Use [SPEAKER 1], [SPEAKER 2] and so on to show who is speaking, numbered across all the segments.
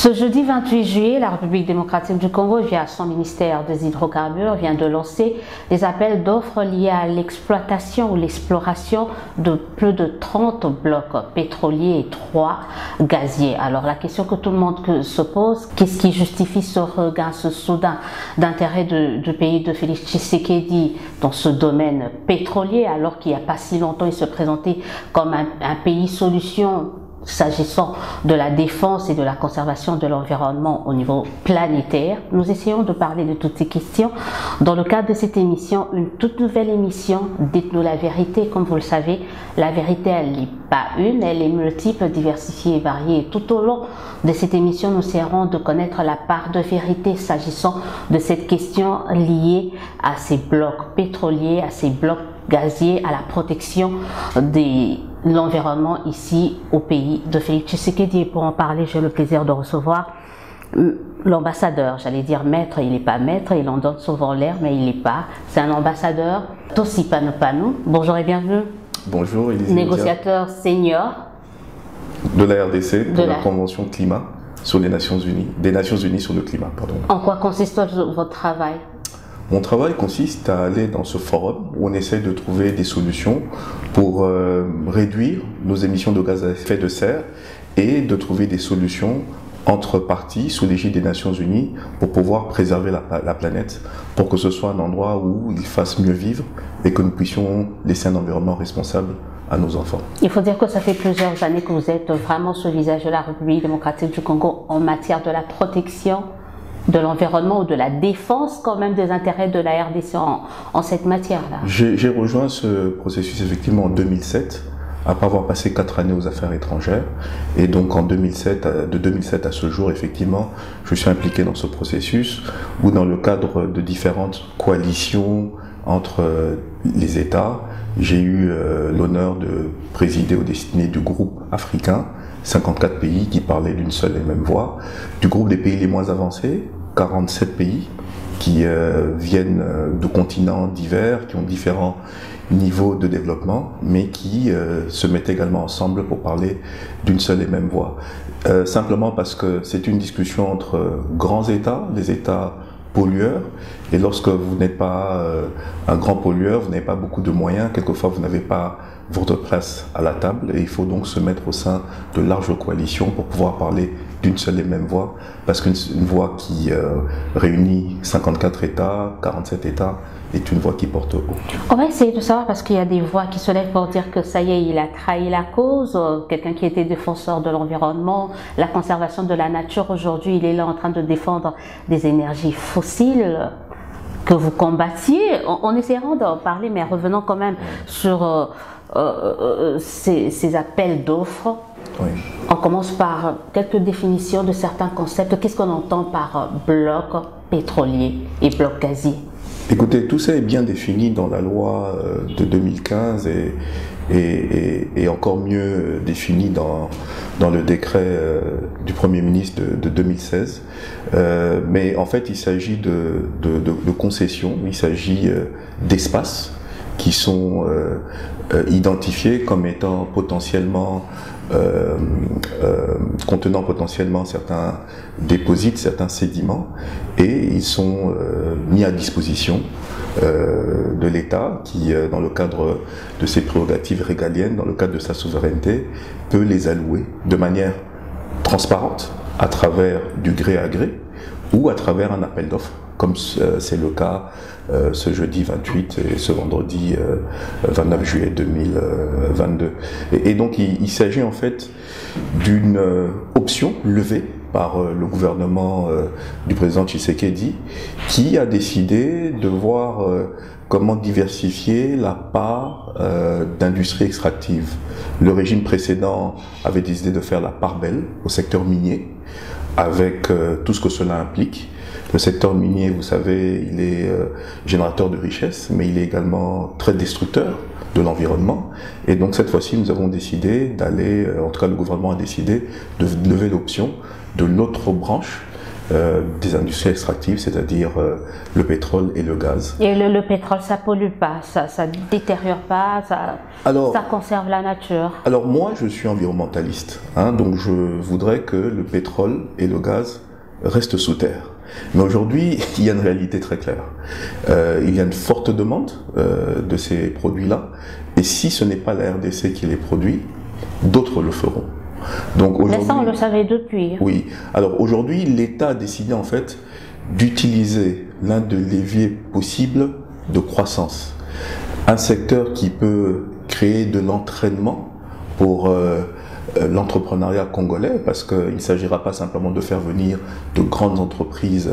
[SPEAKER 1] Ce jeudi 28 juillet, la République démocratique du Congo, via son ministère des hydrocarbures, vient de lancer des appels d'offres liés à l'exploitation ou l'exploration de plus de 30 blocs pétroliers et 3 gaziers. Alors la question que tout le monde se pose, qu'est-ce qui justifie ce regain, ce soudain d'intérêt du pays de Félix Tshisekedi dans ce domaine pétrolier, alors qu'il n'y a pas si longtemps il se présentait comme un pays solution s'agissant de la défense et de la conservation de l'environnement au niveau planétaire. Nous essayons de parler de toutes ces questions dans le cadre de cette émission, une toute nouvelle émission, Dites-nous la vérité. Comme vous le savez, la vérité, elle n'est pas une, elle est multiple, diversifiée et variée. Et tout au long de cette émission, nous essaierons de connaître la part de vérité s'agissant de cette question liée à ces blocs pétroliers, à ces blocs gaziers, à la protection de l'environnement ici au pays de Félix Tshisekedi. Et pour en parler, j'ai le plaisir de recevoir l'ambassadeur, j'allais dire maître, il n'est pas maître, il en donne souvent l'air, mais il n'est pas. C'est un ambassadeur, Tossi Panopanou. Bonjour et bienvenue.
[SPEAKER 2] Bonjour, Élise.
[SPEAKER 1] Négociateur senior
[SPEAKER 2] de la RDC, de la Convention climat sur les Nations Unies, des Nations Unies sur le climat, pardon.
[SPEAKER 1] En quoi consiste votre travail?
[SPEAKER 2] Mon travail consiste à aller dans ce forum où on essaie de trouver des solutions pour réduire nos émissions de gaz à effet de serre et de trouver des solutions entre parties sous l'égide des Nations Unies pour pouvoir préserver la planète, pour que ce soit un endroit où il fasse mieux vivre et que nous puissions laisser un environnement responsable à nos enfants. Il
[SPEAKER 1] faut dire que ça fait plusieurs années que vous êtes vraiment sur le visage de la République démocratique du Congo en matière de la protection de l'environnement ou de la défense quand même des intérêts de la RDC en cette matière-là.
[SPEAKER 2] J'ai rejoint ce processus effectivement en 2007, après avoir passé 4 années aux affaires étrangères. Et donc en 2007, de 2007 à ce jour, effectivement, je suis impliqué dans ce processus où dans le cadre de différentes coalitions entre les États, j'ai eu l'honneur de présider aux destinées du groupe africain, 54 pays qui parlaient d'une seule et même voix, du groupe des pays les moins avancés, 47 pays qui viennent de continents divers, qui ont différents niveaux de développement, mais qui se mettent également ensemble pour parler d'une seule et même voix. Simplement parce que c'est une discussion entre grands États, des États pollueurs, et lorsque vous n'êtes pas un grand pollueur, vous n'avez pas beaucoup de moyens, quelquefois vous n'avez pas votre place à la table, et il faut donc se mettre au sein de larges coalitions pour pouvoir parler d'une seule et même voix, parce qu'une voix qui réunit 54 États, 47 États, est une voix qui porte haut.
[SPEAKER 1] On va essayer de savoir, parce qu'il y a des voix qui se lèvent pour dire que ça y est, il a trahi la cause, quelqu'un qui était défenseur de l'environnement, la conservation de la nature, aujourd'hui il est là en train de défendre des énergies fossiles que vous combattiez. On essaiera d'en parler, mais revenons quand même sur ces appels d'offres.
[SPEAKER 2] Oui.
[SPEAKER 1] On commence par quelques définitions de certains concepts. Qu'est-ce qu'on entend par bloc pétrolier et bloc gazier?
[SPEAKER 2] Écoutez, tout ça est bien défini dans la loi de 2015 et encore mieux défini dans le décret du Premier ministre de 2016. Mais en fait, il s'agit de concessions, il s'agit d'espaces qui sont identifiés comme étant potentiellement contenant potentiellement certains déposits, certains sédiments, et ils sont mis à disposition de l'État qui, dans le cadre de ses prérogatives régaliennes, dans le cadre de sa souveraineté, peut les allouer de manière transparente, à travers du gré à gré, ou à travers un appel d'offres, comme c'est le cas ce jeudi 28 et ce vendredi 29 juillet 2022. Et donc il s'agit en fait d'une option levée par le gouvernement du président Tshisekedi, qui a décidé de voir comment diversifier la part d'industrie extractive. Le régime précédent avait décidé de faire la part belle au secteur minier, avec tout ce que cela implique. Le secteur minier, vous savez, il est générateur de richesses, mais il est également très destructeur de l'environnement. Et donc cette fois-ci, nous avons décidé d'aller, en tout cas le gouvernement a décidé de lever l'option de l'autre branche des industries extractives, c'est-à-dire le pétrole et le gaz.
[SPEAKER 1] Et le pétrole, ça pollue pas, ça détériore pas, ça conserve la nature.
[SPEAKER 2] Alors moi, je suis environnementaliste, hein, donc je voudrais que le pétrole et le gaz restent sous terre. Mais aujourd'hui, il y a une réalité très claire. Il y a une forte demande de ces produits-là, et si ce n'est pas la RDC qui les produit, d'autres le feront. Donc
[SPEAKER 1] mais ça, on le savait depuis.
[SPEAKER 2] Oui. Alors aujourd'hui, l'État a décidé en fait d'utiliser l'un des leviers possibles de croissance. Un secteur qui peut créer de l'entraînement pour l'entrepreneuriat congolais, parce qu'il ne s'agira pas simplement de faire venir de grandes entreprises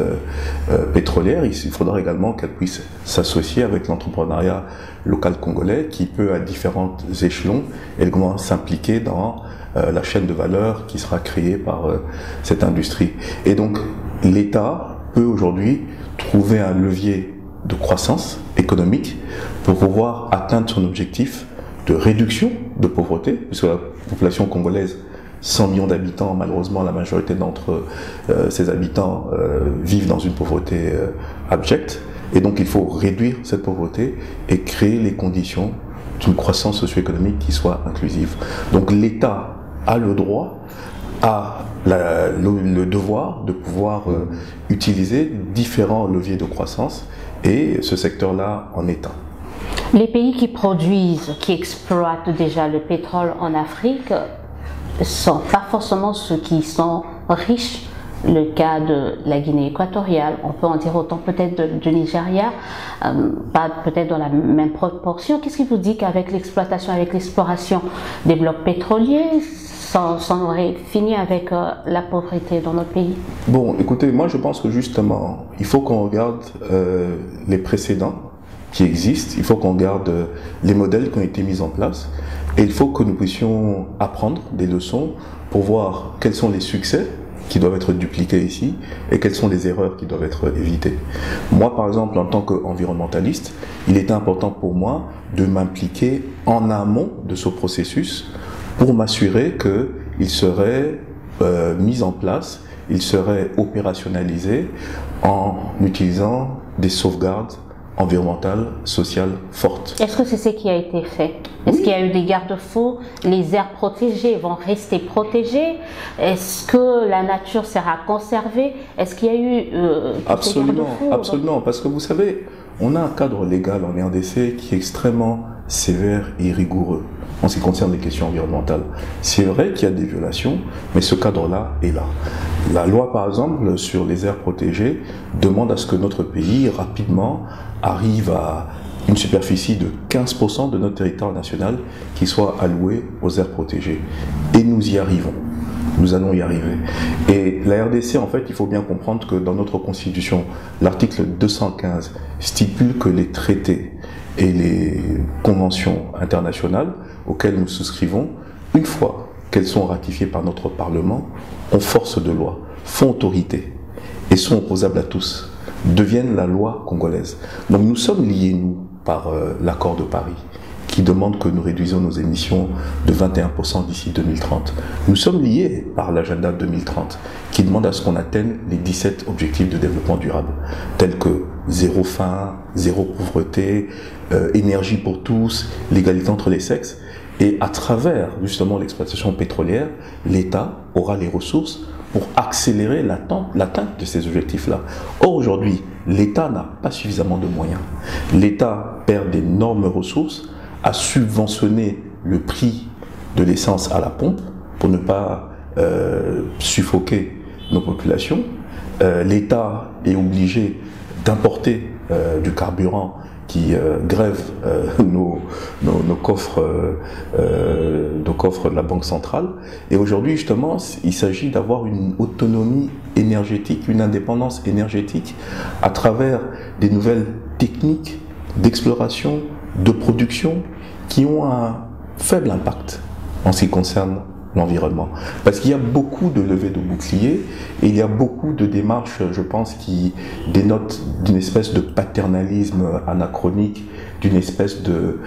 [SPEAKER 2] pétrolières, il faudra également qu'elles puissent s'associer avec l'entrepreneuriat local congolais qui peut à différents échelons également s'impliquer dans la chaîne de valeur qui sera créée par cette industrie. Et donc l'État peut aujourd'hui trouver un levier de croissance économique pour pouvoir atteindre son objectif de réduction de pauvreté, puisque la population congolaise, 100 millions d'habitants, malheureusement la majorité d'entre ces habitants vivent dans une pauvreté abjecte, et donc il faut réduire cette pauvreté et créer les conditions d'une croissance socio-économique qui soit inclusive. Donc l'État a le droit, a le devoir de pouvoir utiliser différents leviers de croissance, et ce secteur-là en est un.
[SPEAKER 1] Les pays qui produisent, qui exploitent déjà le pétrole en Afrique, ne sont pas forcément ceux qui sont riches. Le cas de la Guinée équatoriale, on peut en dire autant peut-être du Nigeria, pas peut-être dans la même proportion. Qu'est-ce qui vous dit qu'avec l'exploitation, avec l'exploration des blocs pétroliers, ça aurait fini avec la pauvreté dans notre pays?
[SPEAKER 2] Bon, écoutez, moi je pense que justement, il faut qu'on regarde les précédents qui existent, il faut qu'on regarde les modèles qui ont été mis en place, et il faut que nous puissions apprendre des leçons pour voir quels sont les succès qui doivent être dupliqués ici et quelles sont les erreurs qui doivent être évitées. Moi, par exemple, en tant qu'environnementaliste, il est important pour moi de m'impliquer en amont de ce processus pour m'assurer qu'il serait mis en place, il serait opérationnalisé en utilisant des sauvegardes environnementale, sociale forte.
[SPEAKER 1] Est-ce que c'est ce qui a été fait? Est-ce qu'il y a eu des garde-fous? Les aires protégées vont rester protégées? Est-ce que la nature sera conservée? Est-ce qu'il y a eu
[SPEAKER 2] absolument, absolument, parce que vous savez, on a un cadre légal en RDC qui est extrêmement sévère et rigoureux en ce qui concerne les questions environnementales. C'est vrai qu'il y a des violations, mais ce cadre-là est là. La loi, par exemple, sur les aires protégées, demande à ce que notre pays, rapidement, arrive à une superficie de 15% de notre territoire national qui soit allouée aux aires protégées. Et nous y arrivons. Nous allons y arriver. Et la RDC, en fait, il faut bien comprendre que dans notre Constitution, l'article 215 stipule que les traités et les conventions internationales auxquelles nous souscrivons, une fois qu'elles sont ratifiées par notre Parlement, ont force de loi, font autorité et sont opposables à tous, deviennent la loi congolaise. Donc nous sommes liés, nous, par l'accord de Paris, qui demande que nous réduisons nos émissions de 21% d'ici 2030. Nous sommes liés par l'agenda 2030, qui demande à ce qu'on atteigne les 17 objectifs de développement durable, tels que zéro faim, zéro pauvreté, énergie pour tous, l'égalité entre les sexes. Et à travers justement l'exploitation pétrolière, l'État aura les ressources pour accélérer l'atteinte de ces objectifs-là. Or aujourd'hui, l'État n'a pas suffisamment de moyens. L'État perd d'énormes ressources à subventionner le prix de l'essence à la pompe pour ne pas suffoquer nos populations. L'État est obligé d'importer du carburant qui grève nos coffres de la Banque centrale. Et aujourd'hui, justement, il s'agit d'avoir une autonomie énergétique, une indépendance énergétique à travers des nouvelles techniques d'exploration, de production qui ont un faible impact en ce qui concerne l'environnement. Parce qu'il y a beaucoup de levées de boucliers et il y a beaucoup de démarches, je pense, qui dénotent d'une espèce de paternalisme anachronique, d'une espèce de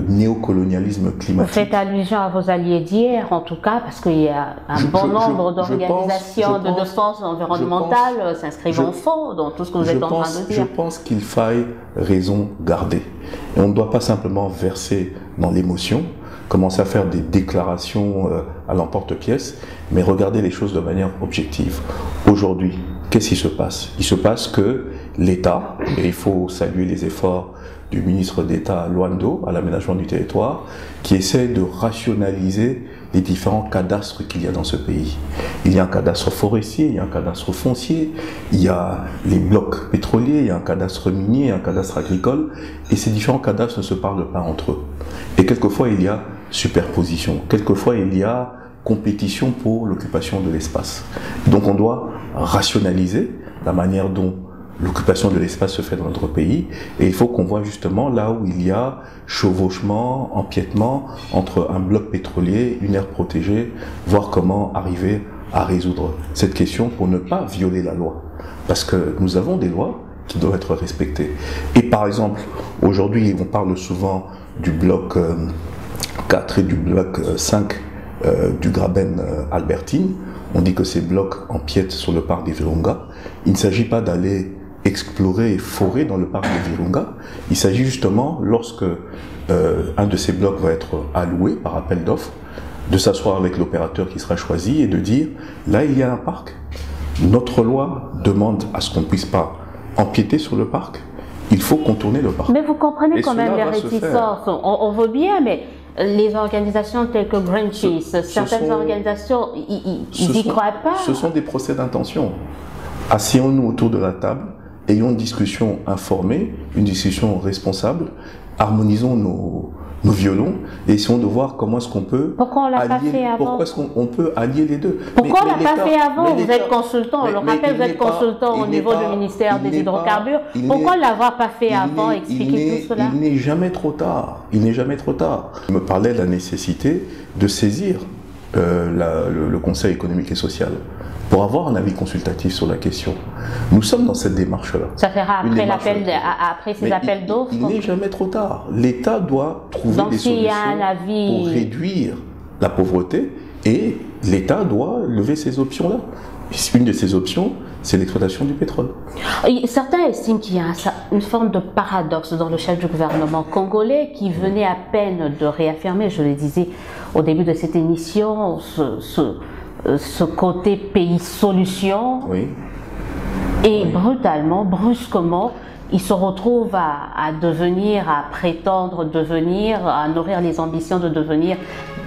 [SPEAKER 2] néocolonialisme climatique.
[SPEAKER 1] Vous faites allusion à vos alliés d'hier, en tout cas, parce qu'il y a un bon nombre d'organisations de défense environnementale s'inscrivent en faux dans tout ce que vous êtes en train de dire.
[SPEAKER 2] Je pense qu'il faille raison garder. Et on ne doit pas simplement verser dans l'émotion, commencer à faire des déclarations à l'emporte-pièce, mais regarder les choses de manière objective. Aujourd'hui, qu'est-ce qui se passe? Il se passe que l'État, et il faut saluer les efforts du ministre d'État Luando à l'aménagement du territoire, qui essaie de rationaliser les différents cadastres qu'il y a dans ce pays. Il y a un cadastre forestier, il y a un cadastre foncier, il y a les blocs pétroliers, il y a un cadastre minier, un cadastre agricole, et ces différents cadastres ne se parlent pas entre eux. Et quelquefois il y a superposition, quelquefois il y a compétition pour l'occupation de l'espace. Donc on doit rationaliser la manière dont l'occupation de l'espace se fait dans notre pays, et il faut qu'on voit justement là où il y a chevauchement, empiètement entre un bloc pétrolier, une aire protégée, voir comment arriver à résoudre cette question pour ne pas violer la loi. Parce que nous avons des lois qui doivent être respectées. Et par exemple, aujourd'hui, on parle souvent du bloc 4 et du bloc 5 du Graben Albertine. On dit que ces blocs empiètent sur le parc des Virunga. Il ne s'agit pas d'aller explorer et forer dans le parc de Virunga. Il s'agit justement, lorsque un de ces blocs va être alloué par appel d'offres, de s'asseoir avec l'opérateur qui sera choisi et de dire, là il y a un parc, notre loi demande à ce qu'on ne puisse pas empiéter sur le parc, il faut contourner le parc.
[SPEAKER 1] Mais vous comprenez quand même les réticences, on veut bien, mais les organisations telles que Greenpeace, certaines organisations, ils n'y croient pas.
[SPEAKER 2] Ce sont des procès d'intention. Asseyons-nous autour de la table, ayons une discussion informée, une discussion responsable, harmonisons nos violons et essayons de voir comment est-ce qu'on peut pourquoi est-ce qu'on peut allier les deux.
[SPEAKER 1] Pourquoi on ne l'a pas fait avant? Vous êtes consultant, on le rappelle, vous êtes consultant au niveau du ministère des Hydrocarbures. Pourquoi ne l'avoir pas fait avant? Expliquez tout cela.
[SPEAKER 2] Il n'est jamais trop tard. Il n'est jamais trop tard. Je me parlais de la nécessité de saisir le Conseil économique et social pour avoir un avis consultatif sur la question. Nous sommes dans cette démarche-là.
[SPEAKER 1] Ça fera après ces appels d'offres.
[SPEAKER 2] Il n'est jamais trop tard. L'État doit trouver des solutions pour réduire la pauvreté et l'État doit lever ces options-là. Une de ces options, c'est l'exploitation du pétrole.
[SPEAKER 1] Certains estiment qu'il y a une forme de paradoxe dans le chef du gouvernement congolais qui venait à peine de réaffirmer, je le disais au début de cette émission, ce côté pays solution.
[SPEAKER 2] Oui.
[SPEAKER 1] Et brutalement, brusquement, il se retrouve à prétendre devenir, à nourrir les ambitions de devenir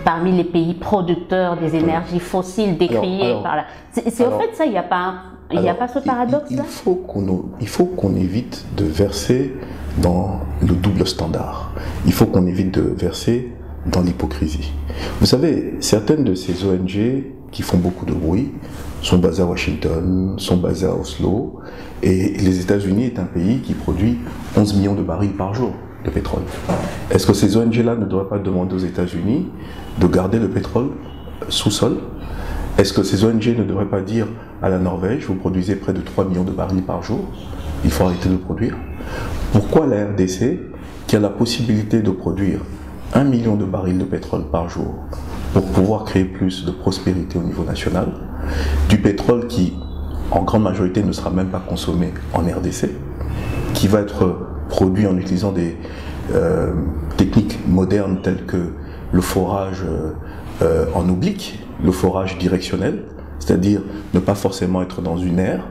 [SPEAKER 1] parmi les pays producteurs des énergies fossiles décriées par là. C'est en fait ça, il n'y a pas ce paradoxe-là.
[SPEAKER 2] Il faut qu'on évite de verser dans le double standard. Il faut qu'on évite de verser dans l'hypocrisie. Vous savez, certaines de ces ONG qui font beaucoup de bruit sont basées à Washington, sont basées à Oslo, et les États-Unis est un pays qui produit 11 millions de barils par jour de pétrole. Est-ce que ces ONG-là ne devraient pas demander aux États-Unis de garder le pétrole sous-sol? Est-ce que ces ONG ne devraient pas dire à la Norvège, vous produisez près de 3 millions de barils par jour, il faut arrêter de produire? Pourquoi la RDC, qui a la possibilité de produire 1 million de barils de pétrole par jour pour pouvoir créer plus de prospérité au niveau national, du pétrole qui, en grande majorité, ne sera même pas consommé en RDC, qui va être produit en utilisant des techniques modernes telles que le forage en oblique, le forage directionnel, c'est-à-dire ne pas forcément être dans une aire,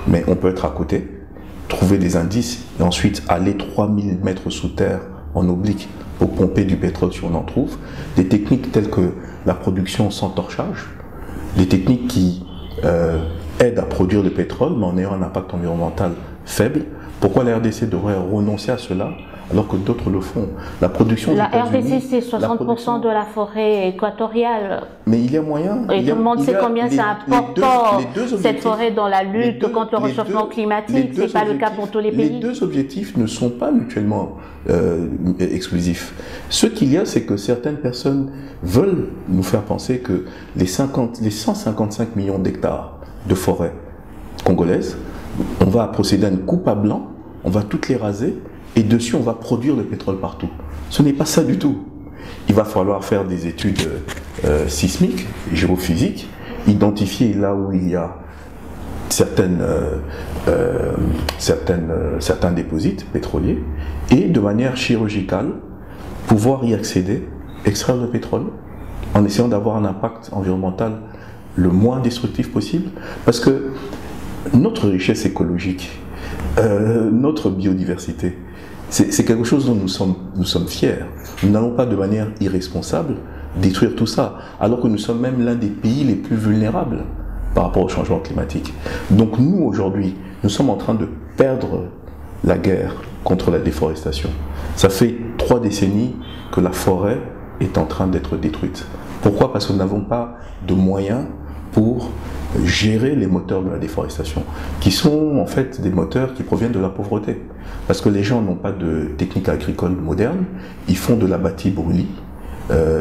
[SPEAKER 2] mais on peut être à côté, trouver des indices et ensuite aller 3000 mètres sous terre en oblique pour pomper du pétrole si on en trouve, des techniques telles que la production sans torchage, des techniques qui aident à produire le pétrole mais en ayant un impact environnemental faible. Pourquoi la RDC devrait renoncer à cela alors que d'autres le font. La production
[SPEAKER 1] La RDC, c'est 60% de la forêt équatoriale.
[SPEAKER 2] Mais il y a moyen.
[SPEAKER 1] Et tout le monde sait combien c'est important, cette forêt, dans la lutte contre le réchauffement climatique. Ce n'est pas le cas pour tous les pays.
[SPEAKER 2] Les deux objectifs ne sont pas mutuellement exclusifs. Ce qu'il y a, c'est que certaines personnes veulent nous faire penser que les 155 millions d'hectares de forêt congolaise, on va procéder à une coupe à blanc, on va toutes les raser et dessus on va produire le pétrole partout. Ce n'est pas ça du tout. Il va falloir faire des études sismiques, géophysiques, identifier là où il y a certains déposits pétroliers et de manière chirurgicale pouvoir y accéder, extraire le pétrole en essayant d'avoir un impact environnemental le moins destructif possible, parce que notre richesse écologique, notre biodiversité, c'est quelque chose dont nous sommes fiers. Nous n'allons pas de manière irresponsable détruire tout ça, alors que nous sommes même l'un des pays les plus vulnérables par rapport au changement climatique. Donc nous, aujourd'hui, nous sommes en train de perdre la guerre contre la déforestation. Ça fait 3 décennies que la forêt est en train d'être détruite. Pourquoi? Parce que nous n'avons pas de moyens pour gérer les moteurs de la déforestation, qui sont en fait des moteurs qui proviennent de la pauvreté. Parce que les gens n'ont pas de technique agricole moderne, ils font de l'abatis brûlis,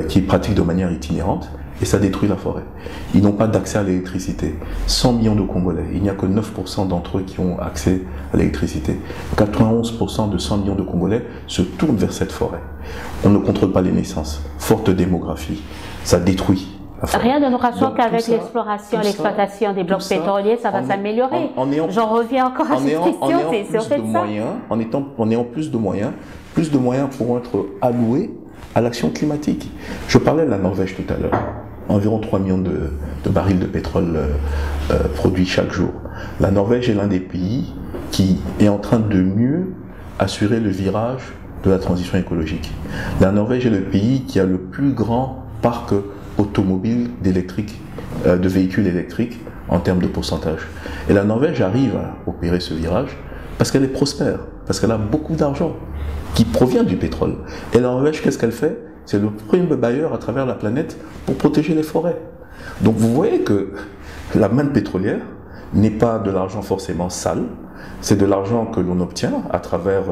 [SPEAKER 2] qui est pratique de manière itinérante, et ça détruit la forêt. Ils n'ont pas d'accès à l'électricité. 100 millions de Congolais, il n'y a que 9% d'entre eux qui ont accès à l'électricité. 91% de 100 millions de Congolais se tournent vers cette forêt. On ne contrôle pas les naissances. Forte démographie, ça détruit.
[SPEAKER 1] Rien ne nous rassure qu'avec l'exploration et l'exploitation des blocs pétroliers, ça va s'améliorer. J'en reviens encore à cette question, c'est en fait ça.
[SPEAKER 2] En ayant plus de moyens pourront être alloués à l'action climatique. Je parlais de la Norvège tout à l'heure. Environ 3 millions de barils de pétrole produits chaque jour. La Norvège est l'un des pays qui est en train de mieux assurer le virage de la transition écologique. La Norvège est le pays qui a le plus grand parc automobile de véhicules électriques en termes de pourcentage. Et la Norvège arrive à opérer ce virage parce qu'elle est prospère, parce qu'elle a beaucoup d'argent qui provient du pétrole. Et la Norvège, qu'est-ce qu'elle fait? C'est le premier bailleur à travers la planète pour protéger les forêts. Donc vous voyez que la manne pétrolière n'est pas de l'argent forcément sale, c'est de l'argent que l'on obtient à travers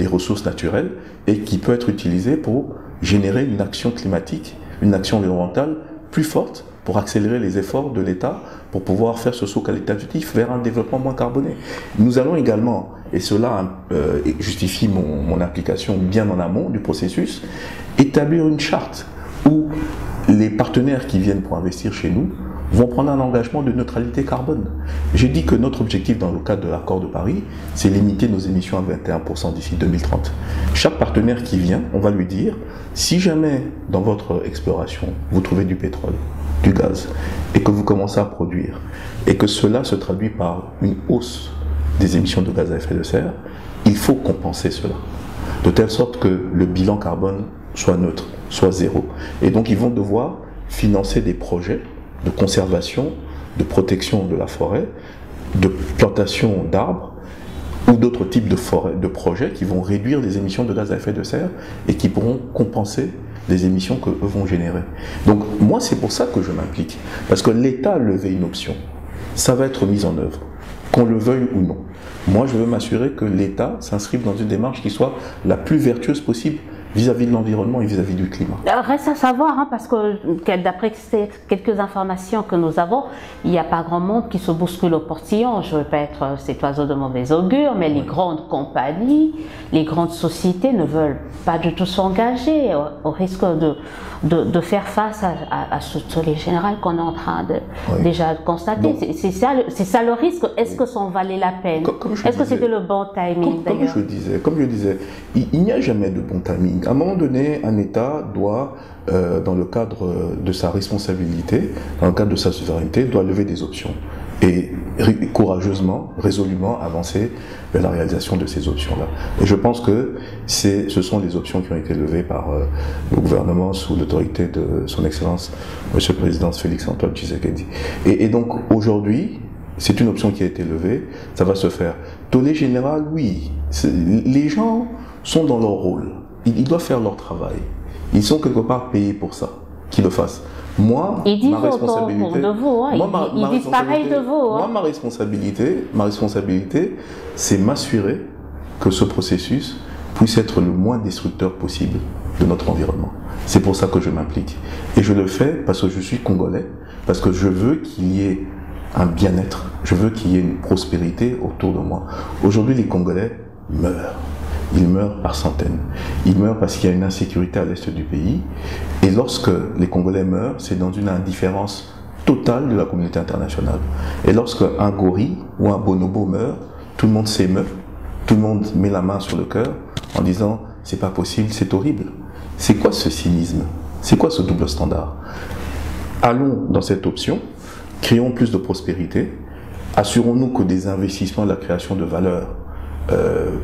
[SPEAKER 2] des ressources naturelles et qui peut être utilisé pour générer une action climatique, une action environnementale plus forte pour accélérer les efforts de l'État pour pouvoir faire ce saut qualitatif vers un développement moins carboné. Nous allons également, et cela justifie mon application bien en amont du processus, établir une charte où les partenaires qui viennent pour investir chez nous vont prendre un engagement de neutralité carbone. J'ai dit que notre objectif dans le cadre de l'accord de Paris, c'est limiter nos émissions à 21% d'ici 2030. Chaque partenaire qui vient, on va lui dire, si jamais dans votre exploration, vous trouvez du pétrole, du gaz, et que vous commencez à produire, et que cela se traduit par une hausse des émissions de gaz à effet de serre, il faut compenser cela, de telle sorte que le bilan carbone soit neutre, soit zéro. Et donc ils vont devoir financer des projets de conservation, de protection de la forêt, de plantation d'arbres ou d'autres types de projets qui vont réduire les émissions de gaz à effet de serre et qui pourront compenser les émissions qu'eux vont générer. Donc moi c'est pour ça que je m'implique, parce que l'État a levé une option, ça va être mis en œuvre, qu'on le veuille ou non. Moi je veux m'assurer que l'État s'inscrive dans une démarche qui soit la plus vertueuse possible vis-à-vis de l'environnement et vis-à-vis du climat.
[SPEAKER 1] Reste à savoir, parce que d'après quelques informations que nous avons, il n'y a pas grand monde qui se bouscule au portillon. Je ne veux pas être cet oiseau de mauvais augure, mais les grandes compagnies, les grandes sociétés ne veulent pas du tout s'engager au risque de faire face à ce tollé général qu'on est en train de déjà constater. C'est ça le risque. Est-ce que ça en valait la peine? Est-ce que c'était le bon timing d'ailleurs?
[SPEAKER 2] Comme je disais, il n'y a jamais de bon timing. À un moment donné, un État doit, dans le cadre de sa responsabilité, dans le cadre de sa souveraineté, doit lever des options et courageusement, résolument avancer vers la réalisation de ces options-là. Et je pense que ce sont les options qui ont été levées par le gouvernement sous l'autorité de son Excellence, Monsieur le Président Félix-Antoine Tshisekedi. Et donc aujourd'hui, c'est une option qui a été levée, ça va se faire. Tollé général, oui. Les gens sont dans leur rôle. Ils doivent faire leur travail. Ils sont quelque part payés pour ça, qu'ils le fassent. Moi,
[SPEAKER 1] ma responsabilité, de vous, hein. Ils disent pareil de vous. Hein.
[SPEAKER 2] Moi, ma responsabilité, c'est m'assurer que ce processus puisse être le moins destructeur possible de notre environnement. C'est pour ça que je m'implique. Et je le fais parce que je suis congolais, parce que je veux qu'il y ait un bien-être, je veux qu'il y ait une prospérité autour de moi. Aujourd'hui, les Congolais meurent. Ils meurent par centaines. Ils meurent parce qu'il y a une insécurité à l'est du pays. Et lorsque les Congolais meurent, c'est dans une indifférence totale de la communauté internationale. Et lorsque un gorille ou un bonobo meurt, tout le monde s'émeut, tout le monde met la main sur le cœur en disant « c'est pas possible, c'est horrible ». C'est quoi ce cynisme? C'est quoi ce double standard? Allons dans cette option, créons plus de prospérité, assurons-nous que des investissements et la création de valeur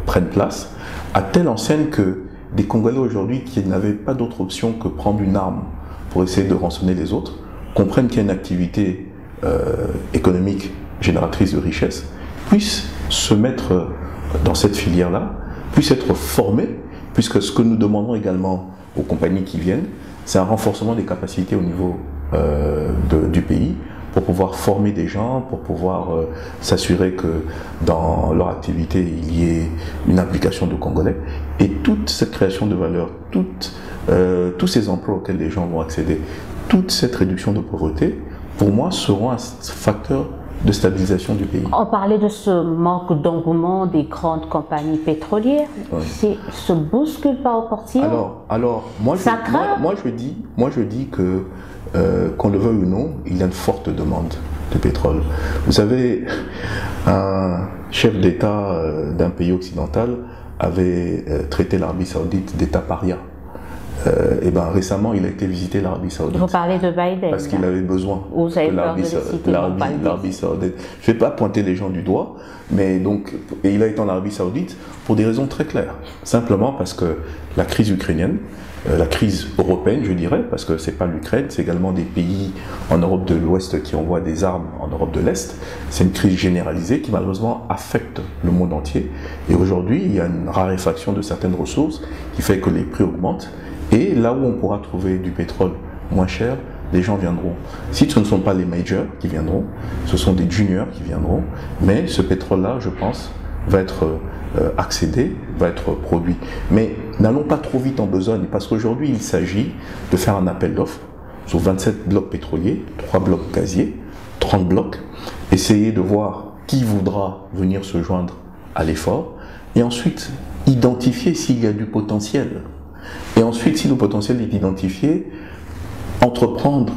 [SPEAKER 2] prennent place, à telle enseigne que des Congolais aujourd'hui qui n'avaient pas d'autre option que prendre une arme pour essayer de rançonner les autres, comprennent qu'il y a une activité économique génératrice de richesse, puissent se mettre dans cette filière-là, puissent être formés, puisque ce que nous demandons également aux compagnies qui viennent, c'est un renforcement des capacités au niveau du pays, pour pouvoir former des gens, pour pouvoir s'assurer que dans leur activité, il y ait une implication de Congolais. Et toute cette création de valeur, tous ces emplois auxquels les gens vont accéder, toute cette réduction de pauvreté, pour moi, seront un facteur de stabilisation du pays.
[SPEAKER 1] On parlait de ce manque d'engouement des grandes compagnies pétrolières. Oui. Se bouscule pas au portillon.
[SPEAKER 2] Alors moi je dis que qu'on le veuille ou non, il y a une forte demande de pétrole. Vous savez, un chef d'État d'un pays occidental avait traité l'Arabie Saoudite d'État paria. Et ben récemment, il a été visiter l'Arabie Saoudite.
[SPEAKER 1] Vous parlez de Biden.
[SPEAKER 2] Parce qu'il avait besoin de l'Arabie Saoudite. Je ne vais pas pointer les gens du doigt, mais donc, et il a été en Arabie Saoudite pour des raisons très claires. Simplement parce que la crise ukrainienne, la crise européenne, je dirais, parce que c'est pas l'Ukraine, c'est également des pays en Europe de l'Ouest qui envoient des armes en Europe de l'Est. C'est une crise généralisée qui malheureusement affecte le monde entier. Et aujourd'hui, il y a une raréfaction de certaines ressources qui fait que les prix augmentent. Et là où on pourra trouver du pétrole moins cher, les gens viendront. Si ce ne sont pas les majors qui viendront, ce sont des juniors qui viendront, mais ce pétrole-là, je pense, va être accédé, va être produit. Mais n'allons pas trop vite en besogne, parce qu'aujourd'hui, il s'agit de faire un appel d'offres sur 27 blocs pétroliers, 3 blocs gaziers, 30 blocs, essayer de voir qui voudra venir se joindre à l'effort, et ensuite identifier s'il y a du potentiel. Et ensuite, si le potentiel est identifié, entreprendre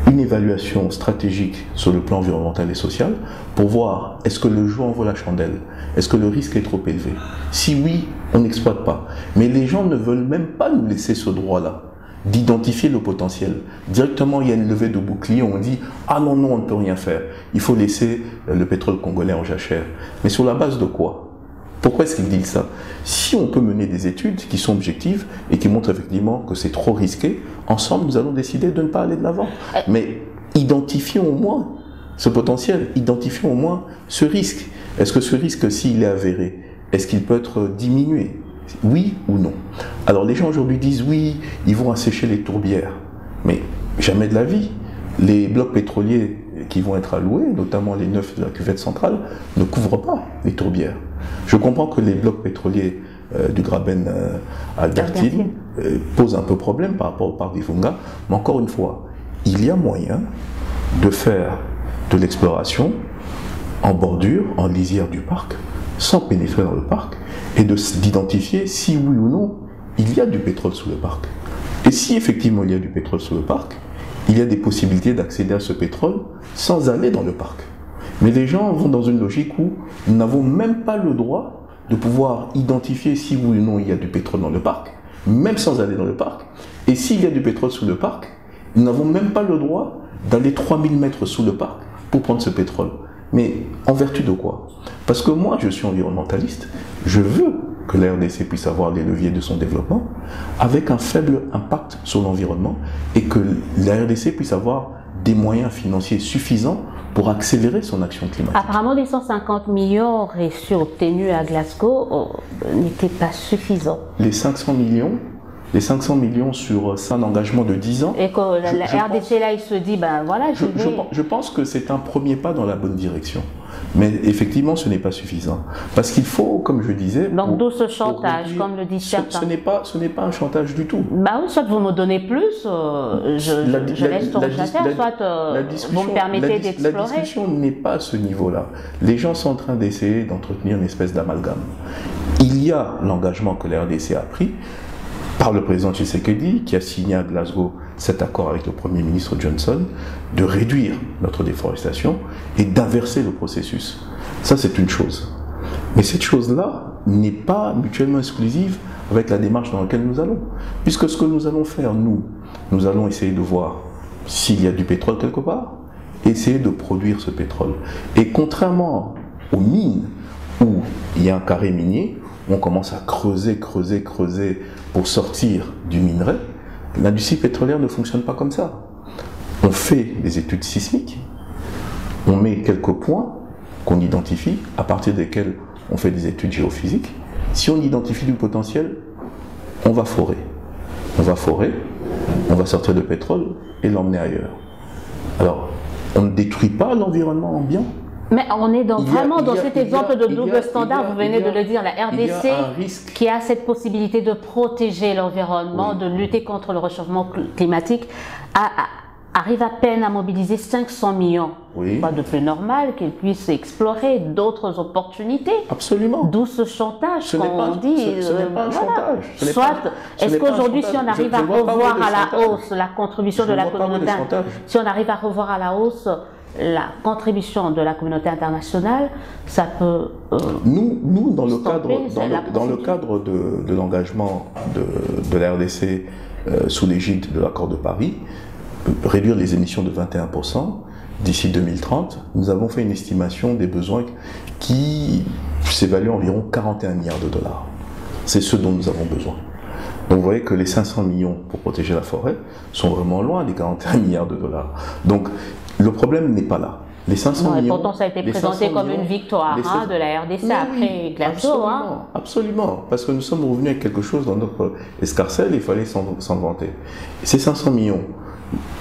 [SPEAKER 2] une évaluation stratégique sur le plan environnemental et social pour voir est-ce que le jeu en vaut la chandelle, est-ce que le risque est trop élevé. Si oui, on n'exploite pas. Mais les gens ne veulent même pas nous laisser ce droit-là d'identifier le potentiel. Directement, il y a une levée de bouclier, on dit « Ah non, non, on ne peut rien faire. Il faut laisser le pétrole congolais en jachère. » Mais sur la base de quoi ? Pourquoi est-ce qu'ils disent ça? Si on peut mener des études qui sont objectives et qui montrent effectivement que c'est trop risqué, ensemble nous allons décider de ne pas aller de l'avant. Mais identifions au moins ce potentiel, identifions au moins ce risque. Est-ce que ce risque, s'il est avéré, est-ce qu'il peut être diminué? Oui ou non? Alors les gens aujourd'hui disent oui, ils vont assécher les tourbières. Mais jamais de la vie. Les blocs pétroliers qui vont être alloués, notamment les 9 de la cuvette centrale, ne couvrent pas les tourbières. Je comprends que les blocs pétroliers du Graben Albertine posent un peu problème par rapport au parc d'Ivunga, mais encore une fois, il y a moyen de faire de l'exploration en bordure, en lisière du parc, sans pénétrer dans le parc, et d'identifier si oui ou non il y a du pétrole sous le parc. Et si effectivement il y a du pétrole sous le parc, il y a des possibilités d'accéder à ce pétrole sans aller dans le parc. Mais les gens vont dans une logique où nous n'avons même pas le droit de pouvoir identifier si oui ou non il y a du pétrole dans le parc, même sans aller dans le parc. Et s'il y a du pétrole sous le parc, nous n'avons même pas le droit d'aller 3000 mètres sous le parc pour prendre ce pétrole. Mais en vertu de quoi? Parce que moi, je suis environnementaliste, je veux que la RDC puisse avoir les leviers de son développement avec un faible impact sur l'environnement et que la RDC puisse avoir des moyens financiers suffisants pour accélérer son action climatique.
[SPEAKER 1] Apparemment, les 150 millions reçus obtenus à Glasgow n'étaient pas suffisants.
[SPEAKER 2] Les 500 millions sur un engagement de 10 ans.
[SPEAKER 1] Et que la RDC, là, il se dit, ben voilà,
[SPEAKER 2] je pense que c'est un premier pas dans la bonne direction. Mais effectivement, ce n'est pas suffisant. Parce qu'il faut, comme je disais...
[SPEAKER 1] Donc, d'où ce chantage, comme le disent certains.
[SPEAKER 2] Ce n'est pas un chantage du tout.
[SPEAKER 1] Bah oui, soit vous me donnez plus, je laisse tomber l'affaire, soit vous me permettez d'explorer.
[SPEAKER 2] La discussion n'est pas à ce niveau-là. Les gens sont en train d'essayer d'entretenir une espèce d'amalgame. Il y a l'engagement que la RDC a pris par le président Tshisekedi, qui a signé à Glasgow cet accord avec le Premier ministre Johnson, de réduire notre déforestation et d'inverser le processus. Ça, c'est une chose. Mais cette chose-là n'est pas mutuellement exclusive avec la démarche dans laquelle nous allons. Puisque ce que nous allons faire, nous allons essayer de voir s'il y a du pétrole quelque part, essayer de produire ce pétrole. Et contrairement aux mines, où il y a un carré minier, on commence à creuser pour sortir du minerai, l'industrie pétrolière ne fonctionne pas comme ça. On fait des études sismiques, on met quelques points qu'on identifie, à partir desquels on fait des études géophysiques. Si on identifie du potentiel, on va forer. On va sortir le pétrole et l'emmener ailleurs. Alors, on ne détruit pas l'environnement ambiant.
[SPEAKER 1] Mais on est vraiment dans cet exemple de double standard, vous venez de le dire, la RDC qui a cette possibilité de protéger l'environnement, de lutter contre le réchauffement climatique, arrive à peine à mobiliser 500 millions. Pas de plus normal qu'il puisse explorer d'autres opportunités.
[SPEAKER 2] Absolument.
[SPEAKER 1] D'où ce chantage qu'on dit.
[SPEAKER 2] Ce n'est pas un chantage.
[SPEAKER 1] Soit, est-ce qu'aujourd'hui, si on arrive à revoir à la hausse la contribution de la communauté, si on arrive à revoir à la hausse la contribution de la communauté internationale, ça peut...
[SPEAKER 2] Nous, dans le cadre de l'engagement de la RDC sous l'égide de l'accord de Paris, réduire les émissions de 21% d'ici 2030, nous avons fait une estimation des besoins qui s'évalue à environ 41 milliards de dollars. C'est ce dont nous avons besoin. Donc vous voyez que les 500 millions pour protéger la forêt sont vraiment loin des 41 milliards de dollars. Donc le problème n'est pas là. Les 500 millions...
[SPEAKER 1] Pourtant, ça a été présenté comme une victoire de la RDC après Glasgow.
[SPEAKER 2] Absolument, parce que nous sommes revenus avec quelque chose dans notre escarcelle et il fallait s'en vanter. Ces 500 millions,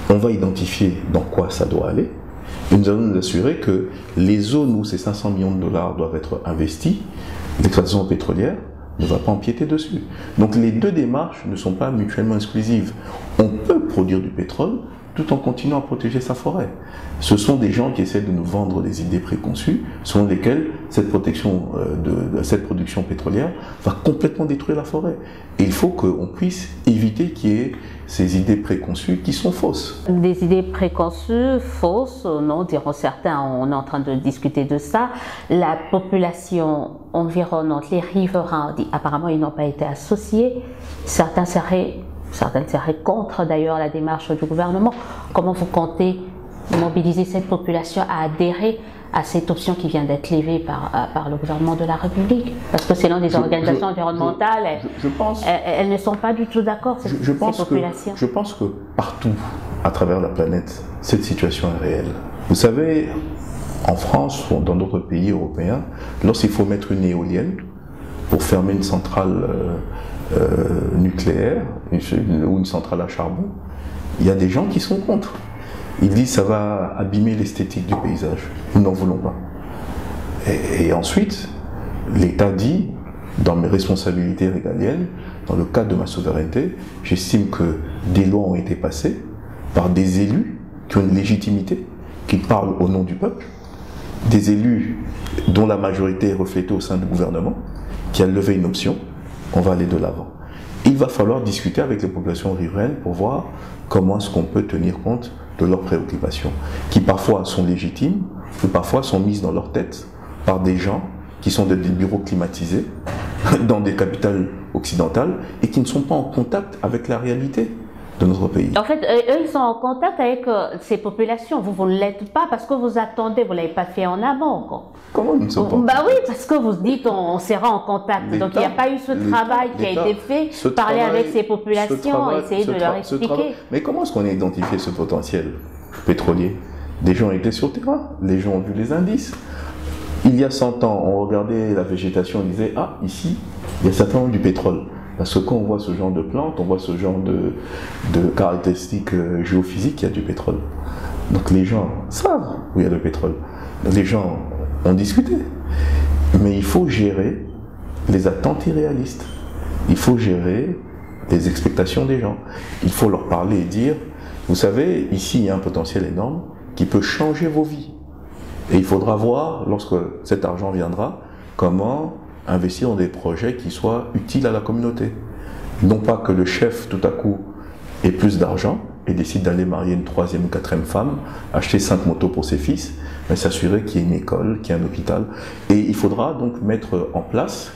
[SPEAKER 2] on va identifier dans quoi ça doit aller et nous allons nous assurer que les zones où ces 500 millions de dollars doivent être investis, l'exploitation pétrolière ne va pas empiéter dessus. Donc les deux démarches ne sont pas mutuellement exclusives. On peut produire du pétrole tout en continuant à protéger sa forêt. Ce sont des gens qui essaient de nous vendre des idées préconçues, selon lesquelles cette production pétrolière va complètement détruire la forêt. Et il faut qu'on puisse éviter qu'il y ait ces idées préconçues qui sont fausses.
[SPEAKER 1] Des idées préconçues, fausses, non, diront certains, on est en train de discuter de ça. La population environnante, les riverains, apparemment ils n'ont pas été associés. Certaines seraient contre d'ailleurs la démarche du gouvernement. Comment vous comptez mobiliser cette population à adhérer à cette option qui vient d'être levée par le gouvernement de la République? Parce que selon des organisations environnementales, elles ne sont pas du tout d'accord, ces populations.
[SPEAKER 2] Je pense que partout à travers la planète, cette situation est réelle. Vous savez, en France ou dans d'autres pays européens, lorsqu'il faut mettre une éolienne pour fermer une centrale nucléaire ou une centrale à charbon, il y a des gens qui sont contre. Ils disent que ça va abîmer l'esthétique du paysage. Nous n'en voulons pas. Et ensuite, l'État dit, dans mes responsabilités régaliennes, dans le cadre de ma souveraineté, j'estime que des lois ont été passées par des élus qui ont une légitimité, qui parlent au nom du peuple, des élus dont la majorité est reflétée au sein du gouvernement, qui a levé une option. On va aller de l'avant. Il va falloir discuter avec les populations riveraines pour voir comment est-ce qu'on peut tenir compte de leurs préoccupations, qui parfois sont légitimes, ou parfois sont mises dans leur tête par des gens qui sont des bureaux climatisés dans des capitales occidentales et qui ne sont pas en contact avec la réalité de notre pays.
[SPEAKER 1] En fait, eux, ils sont en contact avec ces populations. Vous ne l'êtes pas parce que vous attendez, vous ne l'avez pas fait en amont.
[SPEAKER 2] Comment nous ne sommes pas?
[SPEAKER 1] Bah oui, parce que vous dites on sera en contact. Donc il n'y a pas eu ce travail qui a été fait, parler avec ces populations, essayer de leur expliquer.
[SPEAKER 2] Mais comment est-ce qu'on a identifié ce potentiel? pétrolier. Des gens étaient sur le terrain, les gens ont vu les indices. Il y a 100 ans, on regardait la végétation, on disait « Ah, ici, il y a certainement du pétrole ». Parce que quand on voit ce genre de plantes, on voit ce genre de caractéristiques géophysiques, il y a du pétrole. Donc les gens savent où il y a le pétrole. Les gens ont discuté. Mais il faut gérer les attentes irréalistes. Il faut gérer les expectations des gens. Il faut leur parler et dire, vous savez, ici il y a un potentiel énorme qui peut changer vos vies. Et il faudra voir, lorsque cet argent viendra, comment investir dans des projets qui soient utiles à la communauté. Non pas que le chef, tout à coup, ait plus d'argent et décide d'aller marier une 3e ou 4e femme, acheter 5 motos pour ses fils, mais s'assurer qu'il y ait une école, qu'il y ait un hôpital. Et il faudra donc mettre en place